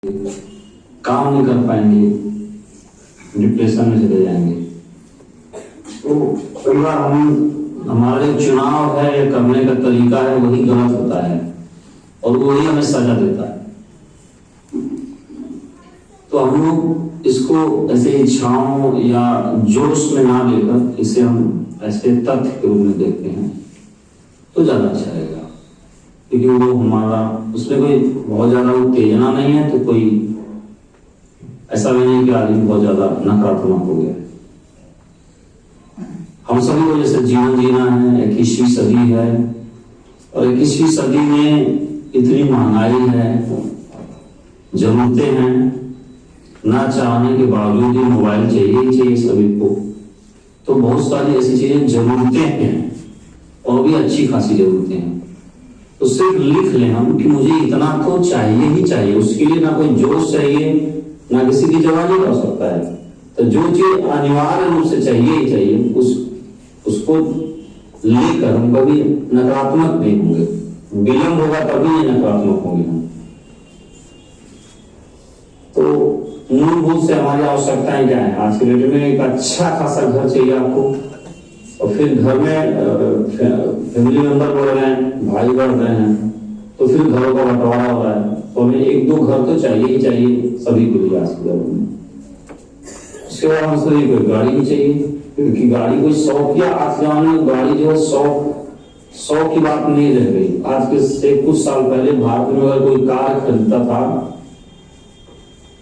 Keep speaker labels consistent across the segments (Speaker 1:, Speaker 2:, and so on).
Speaker 1: काम नहीं कर पाएंगे, डिप्रेशन में चले जाएंगे। तो कई बार हमारा जो चुनाव है या करने का तरीका है वही गलत होता है और वही हमें सजा देता है। तो हम लोग इसको ऐसे इच्छाओं या जोश में ना लेकर इसे हम ऐसे तथ्य के रूप में देखते हैं तो ज्यादा अच्छा रहेगा, क्योंकि वो हमारा उसमें कोई बहुत ज्यादा उत्तेजना नहीं है, तो कोई ऐसा भी नहीं कि आदमी बहुत ज्यादा नकारात्मक हो गया। हम सभी को जैसे जीवन जीना है, 21वीं सदी है और 21वीं सदी में इतनी महंगाई है, जरूरतें हैं, ना चाहने के बावजूद भी मोबाइल चाहिए ही चाहिए सभी को। तो बहुत सारी ऐसी चीजें जरूरतें हैं और भी अच्छी खासी जरूरतें हैं। तो सिर्फ लिख लें हम कि मुझे इतना तो चाहिए ही चाहिए, उसके लिए ना कोई जोश चाहिए, ना किसी की जवानी कर सकता है। तो जो चीज अनिवार्य रूप से चाहिए ही चाहिए उसको लेकर हम कभी नकारात्मक नहीं होंगे। विलंब होगा तभी नकारात्मक होंगे हम। तो मूलभूत से हमारी आवश्यकताएं क्या है? आज के डेट में एक अच्छा खासा घर चाहिए आपको, और फिर घर में फैमिली मेंबर बढ़ रहे हैं, भाई बढ़ रहे हैं, तो फिर घरों का बंटवारा हो रहा है। तो हमें 1-2 घर तो चाहिए ही चाहिए सभी को लिए आज के दौर में। उसके बाद हम सभी को गाड़ी भी चाहिए, क्योंकि गाड़ी कोई शौक, या आज के जमाने में गाड़ी जो है शौक की बात नहीं रह गई। आज के से कुछ साल पहले भारत में अगर कोई कार खरीदता था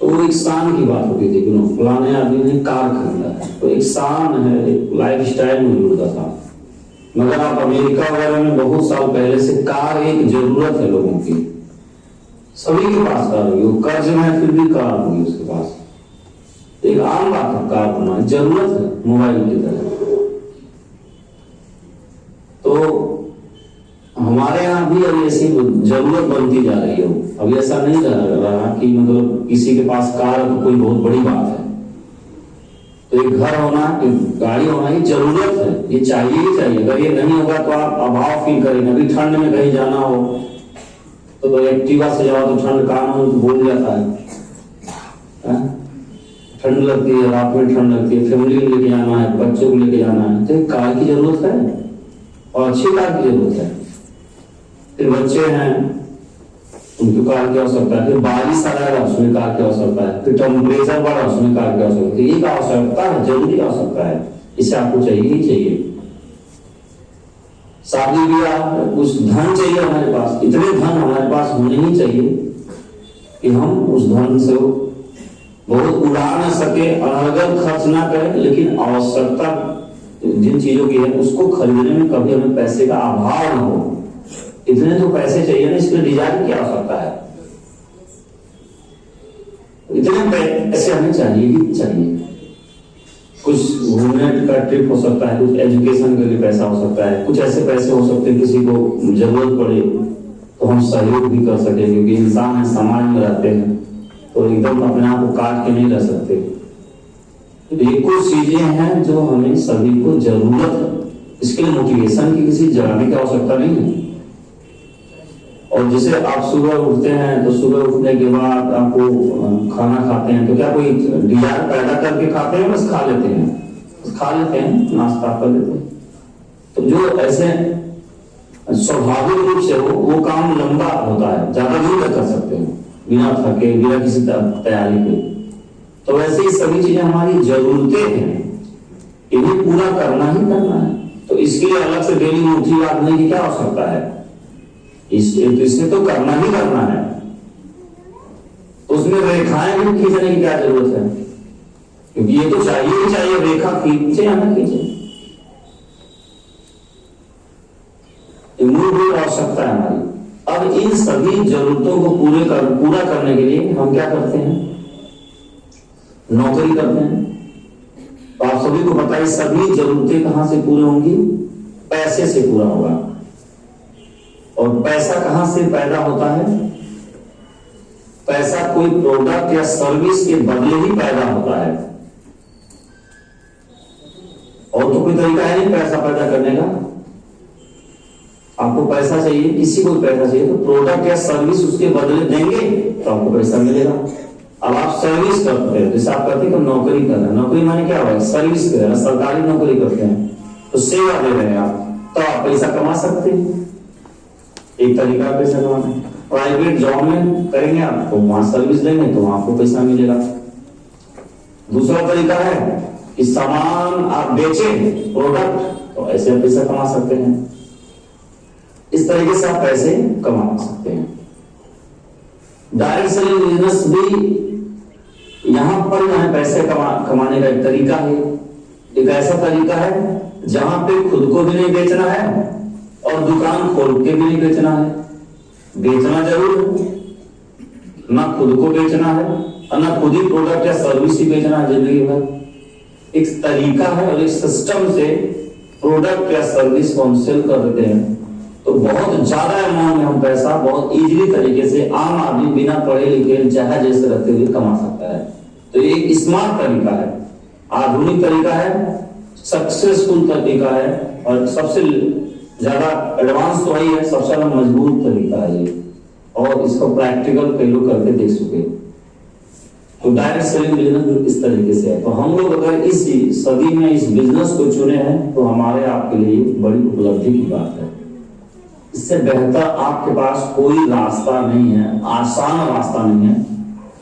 Speaker 1: तो वो एक शान की बात होती थी कि फलाने आदमी ने कार खरीदा है, तो एक शान है, एक लाइफ स्टाइल में जुड़ता था। मगर आप अमेरिका वगैरह में बहुत साल पहले से कार एक जरूरत है लोगों की, सभी के पास कार होगी, वो कर्ज में फिर भी कार होगी उसके पास। एक आम बात है कार होना, जरूरत है मोबाइल की तरह। तो हमारे यहाँ भी अभी ऐसी जरूरत बनती जा रही है। अभी ऐसा नहीं रहा कि मतलब किसी के पास कार है तो कोई बहुत बड़ी बात है। तो एक घर होना, एक गाड़ी होना, ये जरूरत है, ये चाहिए ही चाहिए। अगर ये नहीं होगा तो आप अभाव फील करेंगे। अभी ठंड में कहीं जाना हो तो एक्टिवा से जाओ तो ठंड काम हो तो बोल जाता है, ठंड लगती है, रात में ठंड लगती है, फैमिली को लेके जाना है, बच्चों को लेके जाना है, तो कार की जरूरत है और अच्छी कार की जरूरत है। फिर बच्चे हैं, उनकी कार की आवश्यकता है। फिर बारिश आ रहा है उसमें कार की आवश्यकता है। फिर टेम्परेचर बढ़ा उसमें कार की आवश्यकता है। ये आवश्यकता है, जरूरी आवश्यकता है, इसे आपको चाहिए ही चाहिए। शादी ब्याह कुछ धन चाहिए हमारे पास, इतने धन हमारे पास होने ही चाहिए कि हम उस धन से बहुत उड़ा ना सके, अनर्गल खर्च ना करें, लेकिन आवश्यकता जिन चीजों की है उसको खरीदने में कभी हमें पैसे का अभाव ना हो। इतने तो पैसे चाहिए ना, इसके डिजाइन की आवश्यकता है, इतने पैसे हमें चाहिए ही चाहिए। कुछ घूमने का ट्रिप हो सकता है, कुछ एजुकेशन के लिए पैसा हो सकता है, कुछ ऐसे पैसे हो सकते हैं किसी को जरूरत पड़े तो हम सहयोग भी कर सके, क्योंकि इंसान है, समाज में रहते हैं, तो एकदम अपने आप को काट के नहीं रह सकते। ये कुछ चीजें हैं जो हमें सभी को जरूरत है। इसके लिए मोटिवेशन की किसी जगाने की आवश्यकता नहीं है। और जैसे आप सुबह उठते हैं तो सुबह उठने के बाद आपको खाना खाते हैं, तो क्या कोई डिजायर पैदा करके खाते हैं? बस खा लेते हैं, नाश्ता कर लेते हैं। तो जो ऐसे स्वाभाविक रूप से हो वो काम लंबा होता है, ज्यादा नहीं कर सकते हैं बिना थके, बिना किसी तैयारी के। तो वैसे ही सभी चीजें हमारी जरूरतें हैं, इन्हें पूरा करना ही करना है। तो इसके लिए अलग से डेली मूर्ति बांधने की क्या आवश्यकता है? इसमें तो करना ही करना है। तो उसमें रेखाएं भी खींचने की क्या जरूरत है? क्योंकि ये तो चाहिए ही चाहिए, रेखा खींचे या ना खींचे, मूलभूत आवश्यकता है हमारी। अब इन सभी जरूरतों को पूरा करने के लिए हम क्या करते हैं? नौकरी करते हैं। तो आप सभी को पता है सभी जरूरतें कहां से पूरी होंगी? पैसे से पूरा होगा। और पैसा कहां से पैदा होता है? पैसा कोई प्रोडक्ट या सर्विस के बदले ही पैदा होता है, और तो कोई तरीका है नहीं पैसा पैदा करने का। आपको पैसा चाहिए, किसी को पैसा चाहिए तो प्रोडक्ट या सर्विस उसके बदले देंगे तो आपको पैसा मिलेगा। अब आप सर्विस करते हैं, जैसे आप कहते हैं कि नौकरी कर रहे हैं, नौकरी माने क्या हुआ, सर्विस कर रहे हैं, सरकारी नौकरी करते हैं तो सेवा दे रहे हैं आप, तो आप पैसा कमा सकते हैं। एक तरीका पैसा कमाना है। प्राइवेट जॉब में करेंगे आप तो वहां सर्विस देंगे तो वहां आपको पैसा मिलेगा। दूसरा तरीका है कि सामान आप बेचें, प्रोडक्ट, तो ऐसे पैसा कमा सकते हैं। इस तरीके से आप पैसे कमा सकते हैं। डायरेक्ट सेलिंग बिजनेस भी यहां पर पैसे कमाने का एक तरीका है। एक ऐसा तरीका है जहां पे खुद को भी नहीं बेचना है और दुकान खोल के भी नहीं बेचना है। बेचना जरूर है, ना खुद को बेचना है और ना खुद ही प्रोडक्ट या सर्विस ही बेचना है जिंदगी भर। एक तरीका है और एक सिस्टम से प्रोडक्ट या सर्विस को हम सेल कर देते हैं तो बहुत ज्यादा अमाउंट में हम पैसा बहुत इजीली तरीके से आम आदमी बिना पढ़े लिखे चाहे जैसे रहते हुए कमा सकता है। तो ये एक स्मार्ट तरीका है, आधुनिक तरीका है, सक्सेसफुल तरीका है और सबसे ज्यादा एडवांस तो वही है, सबसे ज्यादा मजबूत तरीका है ये, और इसको प्रैक्टिकल कई लोग करके देख चुके। तो डायरेक्ट सेलिंग बिजनेस इस तरीके से है। तो हम लोग अगर इस सदी में इस बिजनेस को चुने हैं तो हमारे आपके लिए बड़ी उपलब्धि की बात है। इससे बेहतर आपके पास कोई रास्ता नहीं है, आसान रास्ता नहीं है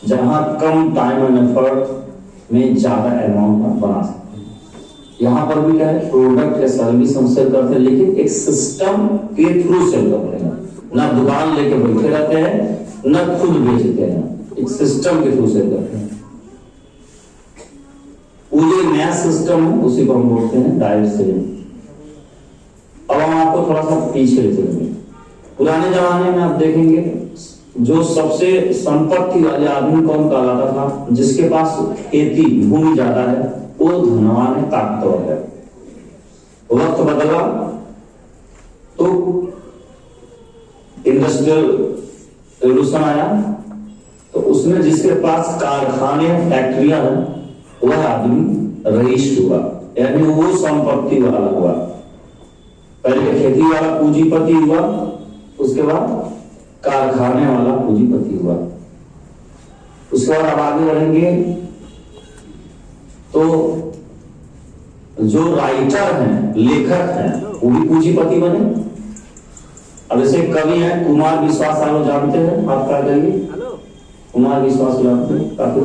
Speaker 1: जहां कम टाइम एंड एफर्ट में ज्यादा अमाउंट बना सकते हैं। यहाँ पर भी क्या है, प्रोडक्ट या सर्विस हम सेल करते हैं लेकिन एक सिस्टम के थ्रू सेल करते हैं, ना दुकान लेके बैठे रहते हैं ना खुद बेचते हैं, एक सिस्टम के थ्रू सेल करते हैं। वो जो नया सिस्टम है उसी को हम बोलते हैं डायरेक्ट सेलिंग। अब हम आपको थोड़ा सा पीछे ले चलेंगे। पुराने जमाने में आप देखेंगे जो सबसे संपत्ति वाले आदमी कौन कहलाता था, जिसके पास खेती भूमि ज्यादा है वो धनवान है, ताकतवर है। वक्त बदला तो इंडस्ट्रियल रेवोल्यूशन आया तो उसमें जिसके पास कारखाने फैक्ट्रियां हैं वह आदमी रईस हुआ, यानी वो संपत्ति वाला हुआ। पहले खेती वाला पूंजीपति हुआ, उसके बाद कारखाने वाला पूंजीपति हुआ। उसके बाद अब आगे बढ़ेंगे तो जो राइटर हैं, लेखक हैं, वो भी पूंजीपति बने। अब जैसे कवि हैं कुमार विश्वास, आप लोग जानते हैं, आप क्या कहेंगे, कुमार विश्वास जानते हैं, काफी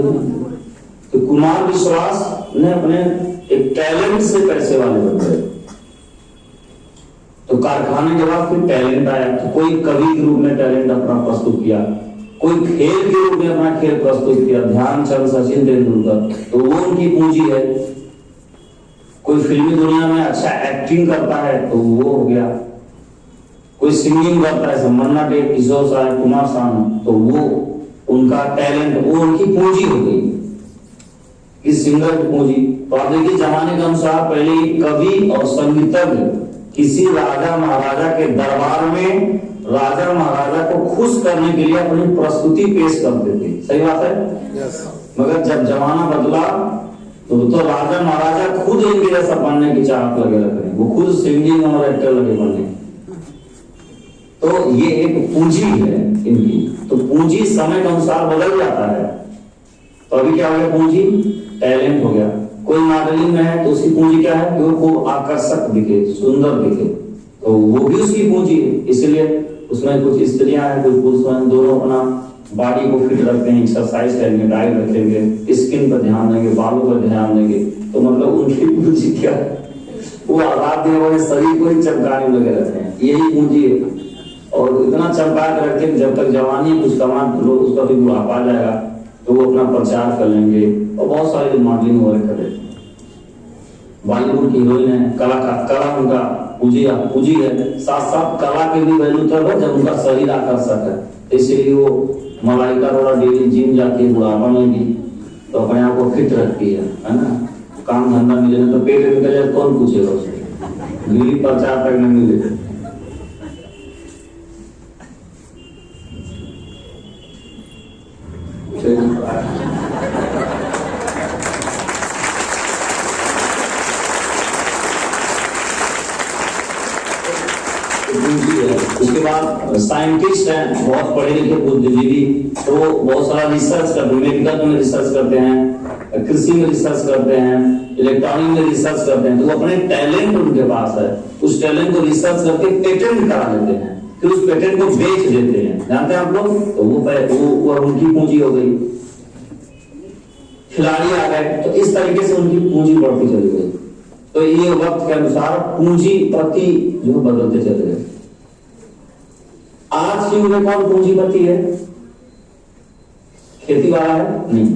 Speaker 1: तो कुमार विश्वास ने अपने एक टैलेंट से पैसे वाले बन गए। तो कारखाने के बाद फिर टैलेंट आया, तो कोई कवि के रूप में टैलेंट अपना प्रस्तुत किया, कोई खेल के रूप में अपना खेल प्रस्तुत किया, ध्यानचंद, सचिन तेंदुलकर, तो वो उनकी पूंजी है। कोई फिल्मी दुनिया में अच्छा एक्टिंग करता है तो वो हो गया, कोई सिंगिंग करता है, मन्ना डे, किशोर साहब, कुमार सानू, तो वो उनका टैलेंट, वो उनकी पूंजी हो गई, इस सिंगर की पूंजी। तो आप देखिए जमाने के अनुसार पहले कवि और संगीतज्ञ किसी राजा महाराजा के दरबार में राजा महाराजा को खुश करने के लिए अपनी प्रस्तुति पेश करते थे, सही बात है। yes. मगर जब जमाना बदला तो राजा महाराजा खुद इनके जैसा बनने की चाहत लगे रख रहे हैं, वो खुद सिंगिंग और एक्टर लगे बनने। तो ये एक पूंजी है इनकी, तो पूंजी समय के अनुसार बदल जाता है। तो अभी क्या हो गया, पूंजी टैलेंट हो गया। कोई मॉडलिंग में है तो उसकी पूंजी क्या है, वो आकर्षक दिखे, सुंदर दिखे, तो वो भी उसकी पूंजी है। इसलिए उसमें कुछ स्त्रियां हैं, कुछ पुरुष हैं, दोनों अपना बॉडी को फिट रखते हैं, एक्सरसाइज करेंगे, डाइट रखेंगे, स्किन पर ध्यान देंगे, बालों पर ध्यान देंगे, तो मतलब उनकी पूंजी क्या है, वो आजाद देने शरीर को ही चमकाने लगे रहते हैं, यही पूंजी है। और इतना चमका के रखते हैं जब तक जवानी कुछ कमा लो उसका भी बुढ़ापा आ जाएगा तो वो अपना प्रचार कर लेंगे। और बहुत सारे मॉडलिंग वगैरह कर लेते हैं। बॉलीवुड की हीरोइन है, कला उनका पूंजी है, साथ साथ कला की भी वैल्यू तब है जब उनका शरीर आकर्षक है। इसलिए वो मलाइका थोड़ा डेली जिम जाती है बुढ़ापा में भी, तो अपने आप को फिट रखती है ना। काम धंधा मिले तो पेट निकल जाए कौन पूछेगा उससे, गिरी प्रचार करने मिले। पूंजी उसके बाद साइंटिस्ट हैं, बहुत पढ़े लिखे बुद्धिजीवी, तो वो बहुत सारा रिसर्च करते हैं, मेडिकल में रिसर्च करते हैं, कृषि में रिसर्च करते हैं, इलेक्ट्रॉनिक में रिसर्च करते हैं। तो अपने टैलेंट उनके पास है, उस टैलेंट को रिसर्च करके पेटेंट करा लेते हैं, फिर उस पेटेंट को बेच देते हैं। जानते हैं आप लोग, तो वो उनकी पूंजी हो गई। खिलाड़ी आ गए, तो इस तरीके से उनकी पूंजी बढ़ती चली गई। तो ये वक्त के अनुसार पूंजीपति जो बदलते चले गए। आज के युग में कौन पूंजीपति है? खेती वाला है? नहीं।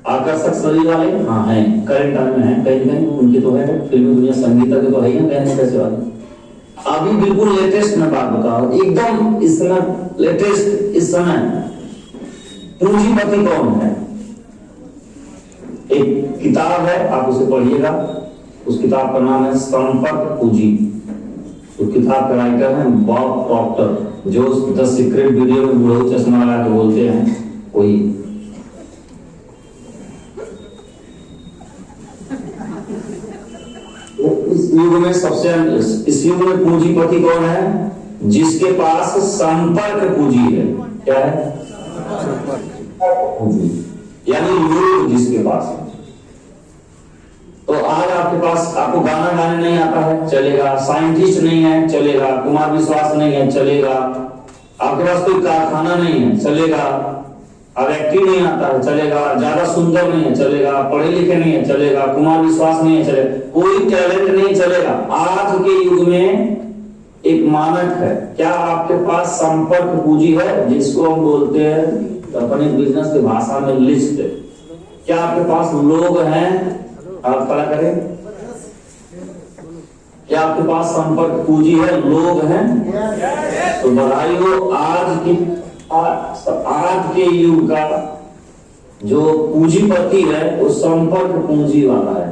Speaker 1: आकर्षक शरीर वाले? हाँ है, करंट टाइम में है, कहीं कहीं उनके तो है, फिल्मी दुनिया संगीत के तो है ही, कहने कैसे वाले। अभी बिल्कुल लेटेस्ट में बात बताओ, एकदम इस समय लेटेस्ट, इस समय पूंजीपति कौन है? एक किताब है, आप उसे पढ़िएगा, उस किताब का नाम है संपर्क पूंजी। उस किताब का राइटर है बॉब प्रॉक्टर, जो द सीक्रेट वीडियो में बुढ़ऊ चश्मा लगा के बोलते हैं, वही। तो इस युग में इस युग में पूंजीपति कौन है? जिसके पास संपर्क पूंजी है। क्या है? पूंजी, यानी लोग जिसके पास है। तो आज आपके पास, आपको गाना गाने नहीं आता है, चलेगा। साइंटिस्ट नहीं है, चलेगा। कुमार विश्वास नहीं है, चलेगा। आपके पास कोई कारखाना नहीं है, चलेगा। अब एक्टिंग नहीं आता है, चलेगा। ज्यादा सुंदर नहीं है, चलेगा। पढ़े लिखे नहीं है, चलेगा। कुमार विश्वास नहीं है, चलेगा। कोई टैलेंट नहीं, चलेगा। आज के युग में एक मानक है, क्या आपके पास संपर्क पूंजी है, जिसको हम बोलते हैं अपने बिजनेस की भाषा में लिस्ट। क्या आपके पास लोग हैं? आप पता करें, क्या आपके पास संपर्क पूंजी है, लोग हैं? तो बधाई हो। आज के युग का जो पूंजीपति है वो संपर्क पूंजी वाला है।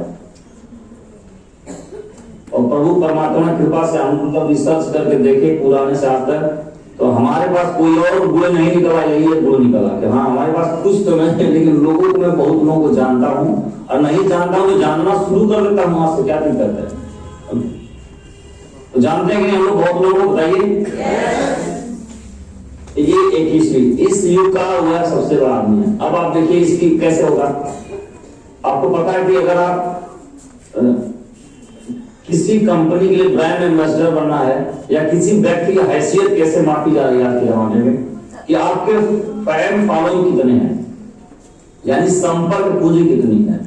Speaker 1: और प्रभु परमात्मा की कृपा से हम तो रिसर्च करके देखे पुराने से आज तक, तो हमारे पास कोई और गुण नहीं निकला, यही एक गुण निकला कि हाँ हमारे पास कुछ तो नहीं है, लेकिन लोगों को मैं बहुत लोगों को जानता हूँ, और नहीं जानता हूँ तो जानना शुरू कर देता हूँ। आपसे क्या दिक्कत है? तो जानते हैं कि हम लोग बहुत लोगों को, बताइए। ये 21वीं इस युग का हुआ सबसे बड़ा आदमी है। अब आप देखिए इसकी कैसे होगा। आपको पता है कि अगर आप किसी कंपनी के लिए ब्रांड एम्बेसडर बनना है, या किसी व्यक्ति की हैसियत कैसे मापी जा रही है आज के जमाने में, कि आपके फैन फॉलोइंग कितने हैं, यानी संपर्क पूंजी कितनी है।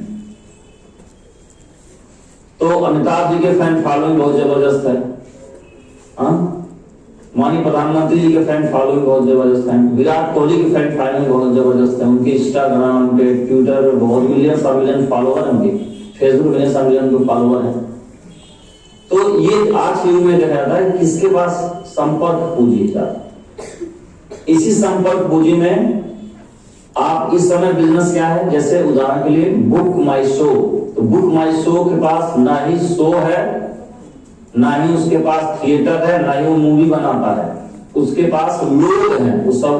Speaker 1: तो अमिताभ जी के फैन फॉलोइंग बहुत जबरदस्त है, माननीय प्रधानमंत्री जी के फैन फॉलोइंग बहुत जबरदस्त है, विराट कोहली के फैन फॉलोइंग बहुत जबरदस्त है, उनके इंस्टाग्राम पे, ट्विटर पे बहुत मिलियन फॉलोवर है, उनके फेसबुक मिलियन फॉलोवर है। तो ये आज के युग में देखा जाता है किसके पास संपर्क पूंजी है। इसी संपर्क पूंजी में आप इस समय बिजनेस क्या है, जैसे उदाहरण के लिए बुक माई शो। तो बुक माई शो के पास ना ही शो है, ना ही उसके पास थिएटर है, ना ही वो मूवी बनाता है, उसके पास लोग हैं, वो सब